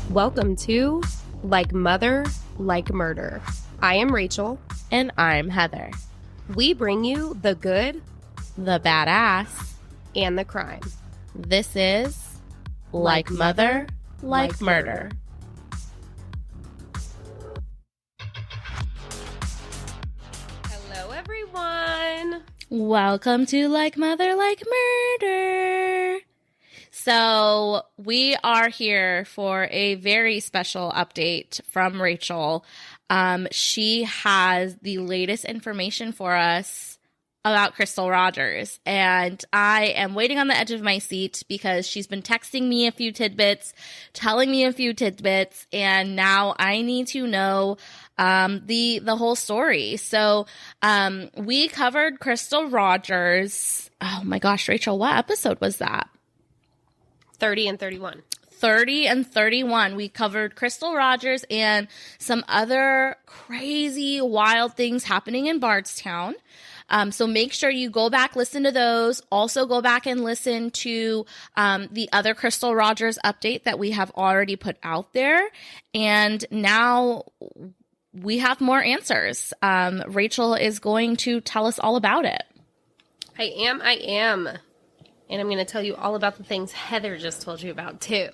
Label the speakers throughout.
Speaker 1: Welcome to Like Mother, Like Murder. I am Rachel.
Speaker 2: And I'm Heather.
Speaker 1: We bring you the good,
Speaker 2: the badass,
Speaker 1: and the crime.
Speaker 2: This is Like Mother, Like Murder.
Speaker 1: Hello, everyone.
Speaker 2: Welcome to Like Mother, Like Murder. So we are here for a very special update from Rachel. She has the latest information for us about Crystal Rogers, and I am waiting on the edge of my seat because she's been texting me a few tidbits, telling me a few tidbits, and now I need to know the whole story. So we covered Crystal Rogers. Oh my gosh, Rachel, what episode was that?
Speaker 1: 30 and 31.
Speaker 2: 30 and 31. We covered Crystal Rogers and some other crazy, wild things happening in Bardstown. So make sure you go back, listen to those. Also go back and listen to the other Crystal Rogers update that we have already put out there. And now we have more answers. Rachel is going to tell us all about it.
Speaker 1: I am. And I'm going to tell you all about the things Heather just told you about, too.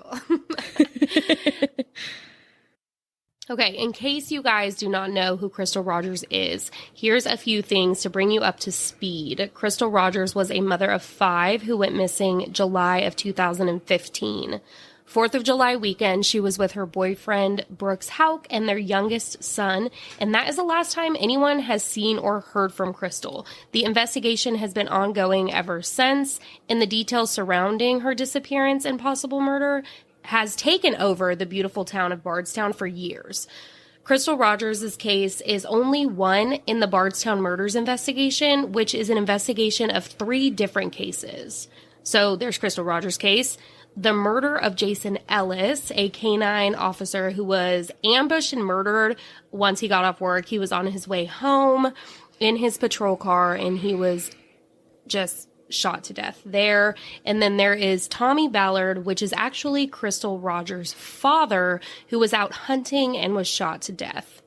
Speaker 1: Okay, in case you guys do not know who Crystal Rogers is, here's a few things to bring you up to speed. Crystal Rogers was a mother of 5 who went missing July of 2015. 4th of July weekend, she was with her boyfriend, Brooks Houck, and their youngest son, and that is the last time anyone has seen or heard from Crystal. The investigation has been ongoing ever since, and the details surrounding her disappearance and possible murder has taken over the beautiful town of Bardstown for years. Crystal Rogers' case is only one in the Bardstown murders investigation, which is an investigation of 3 different cases. So there's Crystal Rogers' case, the murder of Jason Ellis, a canine officer who was ambushed and murdered once he got off work. He was on his way home in his patrol car, and he was just shot to death there. And then there is Tommy Ballard, which is actually Crystal Rogers' father, who was out hunting and was shot to death.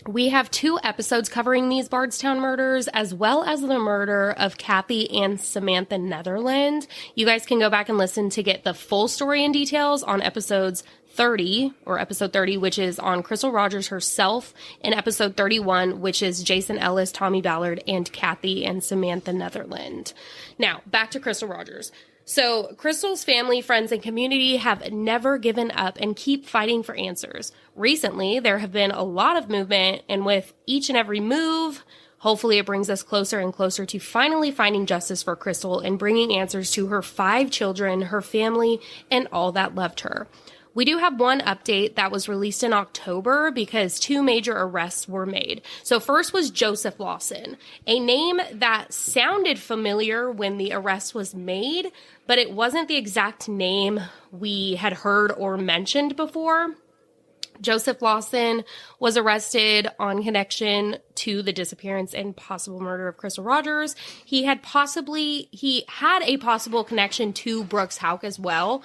Speaker 1: We have 2 episodes covering these Bardstown murders, as well as the murder of Kathy and Samantha Netherland. You guys can go back and listen to get the full story and details on episode 30, which is on Crystal Rogers herself, and episode 31, which is Jason Ellis, Tommy Ballard, and Kathy and Samantha Netherland. Now, back to Crystal Rogers. So Crystal's family, friends, and community have never given up and keep fighting for answers. Recently, there have been a lot of movement, and with each and every move, hopefully it brings us closer and closer to finally finding justice for Crystal and bringing answers to her 5 children, her family, and all that loved her. We do have one update that was released in October because 2 major arrests were made. So first was Joseph Lawson, a name that sounded familiar when the arrest was made, but it wasn't the exact name we had heard or mentioned before. Joseph Lawson was arrested on connection to the disappearance and possible murder of Crystal Rogers. He had a possible connection to Brooks Houck as well,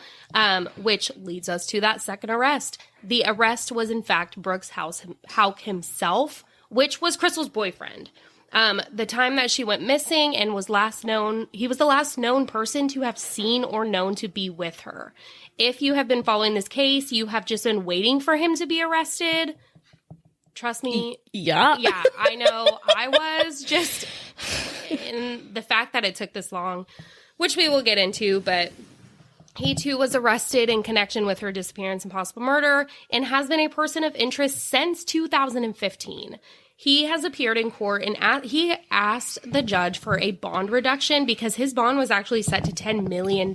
Speaker 1: which leads us to that second arrest. The arrest was in fact Brooks Houck himself, which was Crystal's boyfriend. The time that she went missing and was he was the last known person to have seen or known to be with her. If you have been following this case, you have just been waiting for him to be arrested. Trust me.
Speaker 2: Yeah.
Speaker 1: Yeah, I know. I was just in the fact that it took this long, which we will get into, but he too was arrested in connection with her disappearance and possible murder and has been a person of interest since 2015. He has appeared in court and he asked the judge for a bond reduction because his bond was actually set to $10 million.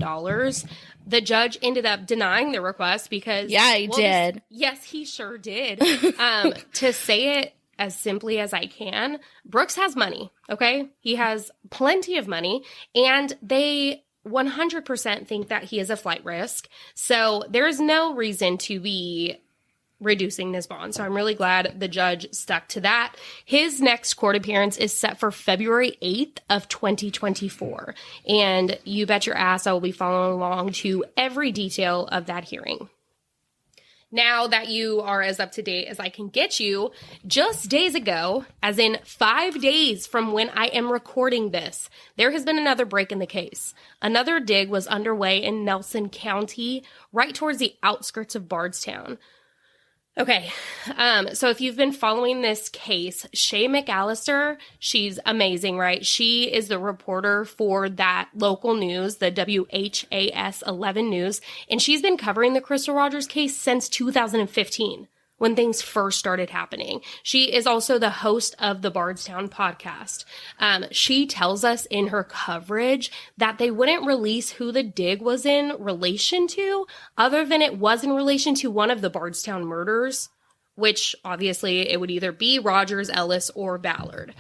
Speaker 1: The judge ended up denying the request because...
Speaker 2: Yeah, he did.
Speaker 1: Yes, he sure did. To say it as simply as I can, Brooks has money, okay? He has plenty of money, and they 100% think that he is a flight risk. So there is no reason to be reducing this bond. So I'm really glad the judge stuck to that. His next court appearance is set for February 8th of 2024. And you bet your ass I will be following along to every detail of that hearing. Now that you are as up to date as I can get you, just days ago, as in 5 days from when I am recording this, there has been another break in the case. Another dig was underway in Nelson County, right towards the outskirts of Bardstown. Okay, so if you've been following this case, Shay McAllister, she's amazing, right? She is the reporter for that local news, the WHAS 11 News, and she's been covering the Crystal Rogers case since 2015, when things first started happening. She is also the host of the Bardstown podcast. She tells us in her coverage that they wouldn't release who the dig was in relation to, other than it was in relation to one of the Bardstown murders, which obviously it would either be Rogers, Ellis, or Ballard.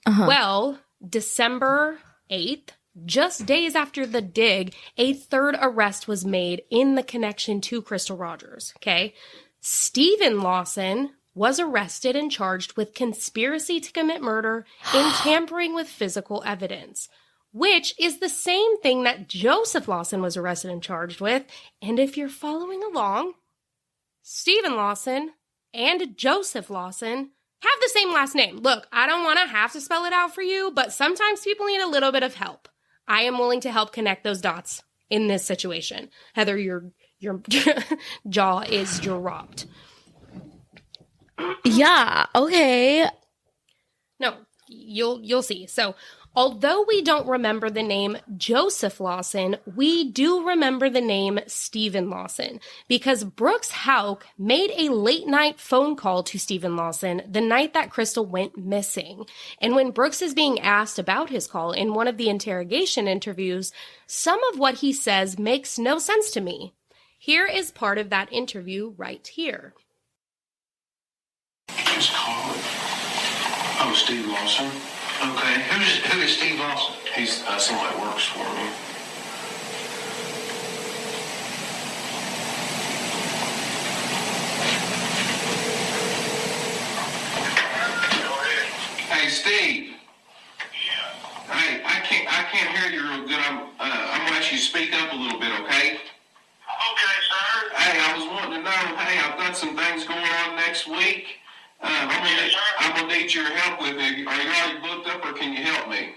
Speaker 1: Well, December 8th, just days after the dig, a third arrest was made in the connection to Crystal Rogers, okay? Stephen Lawson was arrested and charged with conspiracy to commit murder and tampering with physical evidence, which is the same thing that Joseph Lawson was arrested and charged with. And if you're following along, Stephen Lawson and Joseph Lawson have the same last name. Look, I don't want to have to spell it out for you, but sometimes people need a little bit of help. I am willing to help connect those dots in this situation. Heather, your jaw is dropped.
Speaker 2: Yeah, okay.
Speaker 1: No, you'll see. So, although we don't remember the name Joseph Lawson, we do remember the name Stephen Lawson because Brooks Houck made a late night phone call to Stephen Lawson the night that Crystal went missing. And when Brooks is being asked about his call in one of the interrogation interviews, some of what he says makes no sense to me. Here is part of that interview right here.
Speaker 3: Just call it. Oh, Steve Lawson. Okay. Who is Steve Lawson? He's somebody that works for me. Hey, Steve. Yeah. Hey, I can't hear you real good. I'm gonna let you speak up a little bit, okay? Okay, sir. Hey, I was wanting to know, hey, I've got some things going on next week. I'm gonna need your help with it. Are you already booked up, or can you help me?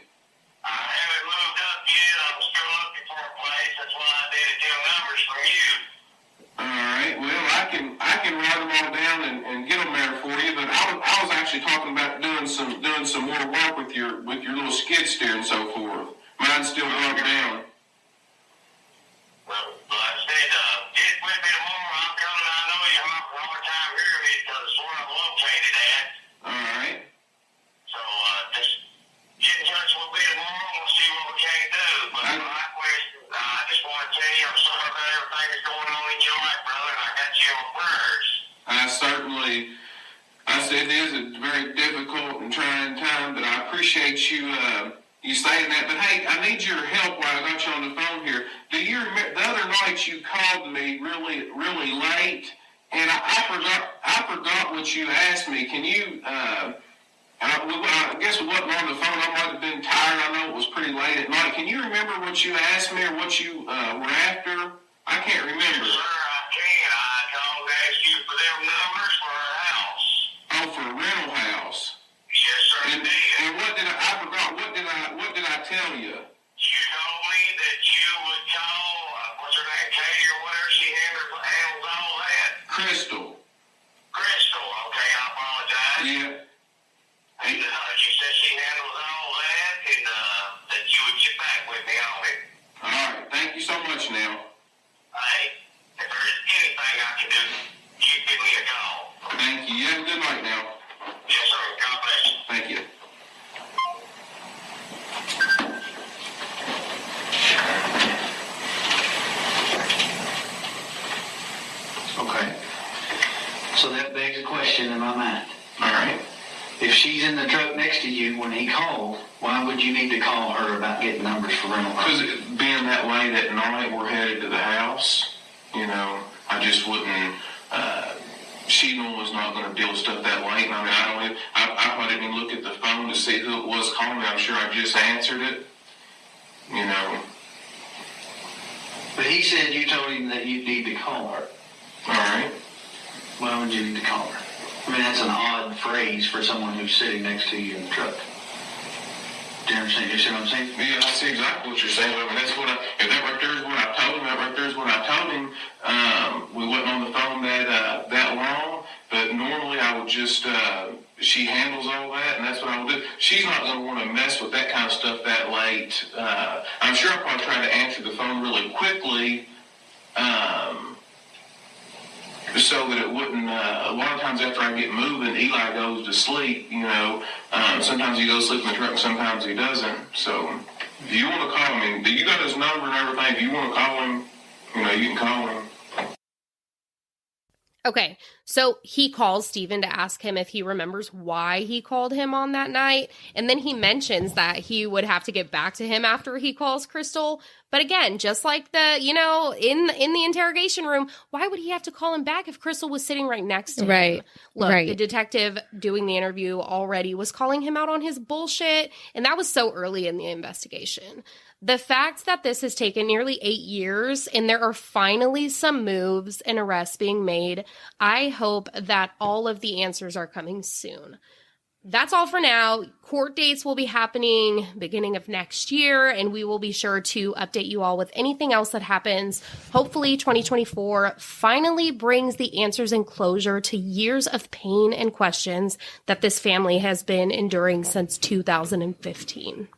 Speaker 3: I haven't moved up yet. I'm still looking for a place. That's why I needed them numbers from you. All right. Well, I can write them all down and get them there for you. But I was actually talking about doing some more work with your little skid steer and so forth. Mine's still broke down. Well, I said, get with me tomorrow. I'm coming. I know you have a hard time hearing me because it's where I'm located at. All right. So, just get in touch with me tomorrow. We'll see what we can do. But my question, I just want to tell you, I'm sorry about everything that's going on in your life, brother, and I got you on prayers. I said it is a very difficult and trying time, but I appreciate you saying that. But hey, I need your help while I got you on the phone here. Do you remember the other night you called me really, really late, and I forgot what you asked me. Can you? I guess we wasn't on the phone. I might have been tired. I know it was pretty late at night. Can you remember what you asked me or what you were after? I can't remember. Yes, sir, I can. I called to ask you for them numbers for our house. Oh, for a rental house. Yes, sir. And what did I forgot? What did I tell you? You told me that you would call. What's her name? Katie or whatever. She handles all that. Crystal. Okay, I apologize. Yeah. And she said she handles all that, and that you would get back with me on it. All right. Thank you so much. Now. Hey, if there is anything I can do, you give me a call. Thank you. You have a good night now. Yes, sir. God bless you. Thank you.
Speaker 4: Okay. So that begs a question in my mind.
Speaker 3: All right.
Speaker 4: If she's in the truck next to you when he called, why would you need to call her about getting numbers for rental?
Speaker 3: Because being that late at night, we're headed to the house. I just wouldn't. She was not going to deal with stuff that late. And I didn't even look at the phone to see who it was calling me. I'm sure I just answered it.
Speaker 4: But he said you told him that you need to call her.
Speaker 3: All right.
Speaker 4: why would you need to call her? I mean, that's an odd phrase for someone who's sitting next to you in the truck. Do you understand? You see what I'm saying?
Speaker 3: Yeah, I see exactly what you're saying. I mean, that's what if that right there is what I told him, that right there is what I told him. We wasn't on the phone that long, but normally I would just, she handles all that, and that's what I would do. She's not going to want to mess with that kind of stuff that late. I'm sure I'll probably try to answer the phone really quickly, so that it wouldn't, a lot of times after I get moving, Eli goes to sleep, sometimes he goes to sleep in the truck, sometimes he doesn't. So if you want to call him, you got his number and everything, if you want to call him, you can call him.
Speaker 1: Okay, so he calls Steven to ask him if he remembers why he called him on that night. And then he mentions that he would have to get back to him after he calls Crystal. But again, just like in the interrogation room, why would he have to call him back if Crystal was sitting right next to him? Look, the detective doing the interview already was calling him out on his bullshit. And that was so early in the investigation. The fact that this has taken nearly 8 years and there are finally some moves and arrests being made, I hope that all of the answers are coming soon. That's all for now. Court dates will be happening beginning of next year, and we will be sure to update you all with anything else that happens. Hopefully 2024 finally brings the answers and closure to years of pain and questions that this family has been enduring since 2015.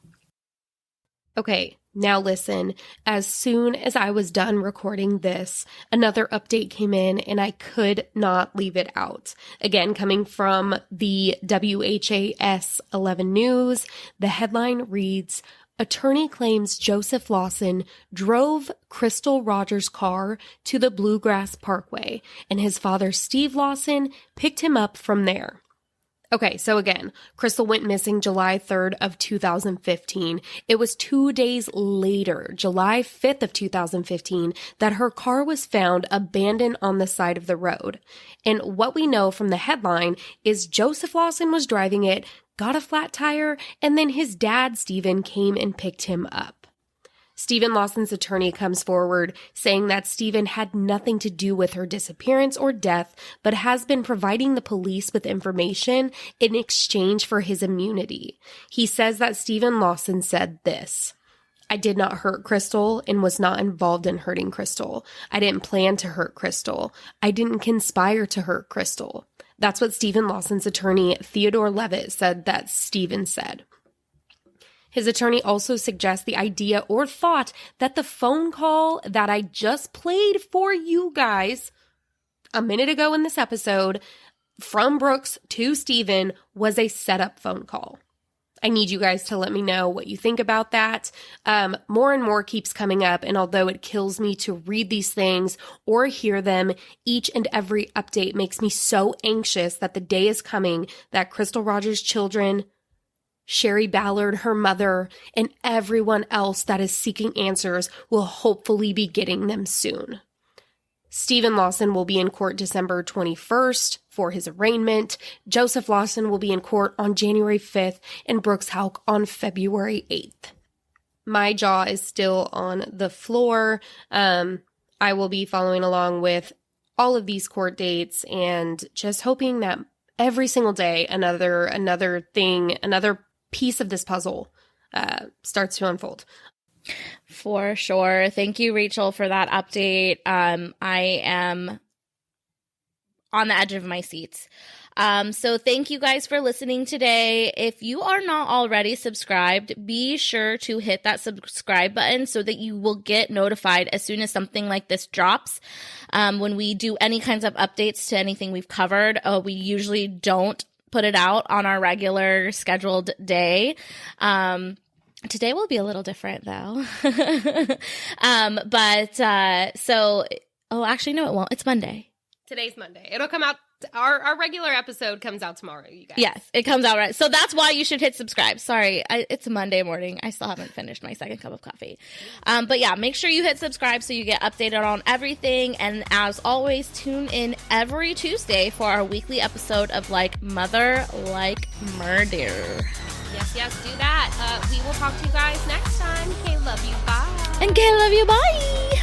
Speaker 1: Okay, now listen, as soon as I was done recording this, another update came in and I could not leave it out. Again, coming from the WHAS 11 News, the headline reads, "Attorney claims Joseph Lawson drove Crystal Rogers' car to the Bluegrass Parkway and his father Steve Lawson picked him up from there." Okay, so again, Crystal went missing July 3rd of 2015. It was 2 days later, July 5th of 2015, that her car was found abandoned on the side of the road. And what we know from the headline is Joseph Lawson was driving it, got a flat tire, and then his dad, Steven, came and picked him up. Steven Lawson's attorney comes forward saying that Steven had nothing to do with her disappearance or death, but has been providing the police with information in exchange for his immunity. He says that Steven Lawson said this: "I did not hurt Crystal and was not involved in hurting Crystal. I didn't plan to hurt Crystal. I didn't conspire to hurt Crystal." That's what Steven Lawson's attorney, Theodore Levitt, said that Steven said. His attorney also suggests the idea or thought that the phone call that I just played for you guys a minute ago in this episode from Brooks to Steven was a setup phone call. I need you guys to let me know what you think about that. More and more keeps coming up, and although it kills me to read these things or hear them, each and every update makes me so anxious that the day is coming that Crystal Rogers' children, Sherry Ballard, her mother, and everyone else that is seeking answers will hopefully be getting them soon. Steven Lawson will be in court December 21st for his arraignment. Joseph Lawson will be in court on January 5th and Brooks Houck on February 8th. My jaw is still on the floor. I will be following along with all of these court dates and just hoping that every single day another thing, another piece of this puzzle starts to unfold.
Speaker 2: For sure. Thank you, Rachel, for that update. I am on the edge of my seats. So thank you guys for listening today. If you are not already subscribed, be sure to hit that subscribe button so that you will get notified as soon as something like this drops. When we do any kinds of updates to anything we've covered, we usually don't put it out on our regular scheduled day. Today will be a little different though. Actually, no, it won't. It's Monday.
Speaker 1: Today's Monday. It'll come out. Our regular episode comes out tomorrow, you guys.
Speaker 2: Yes, it comes out right. So that's why you should hit subscribe. Sorry, it's a Monday morning. I still haven't finished my second cup of coffee. But yeah, make sure you hit subscribe so you get updated on everything. And as always, tune in every Tuesday for our weekly episode of Like Mother, Like Murder.
Speaker 1: Yes, do that. We will talk to you guys next time. Kay, love you. Bye.
Speaker 2: And Kay, love you. Bye.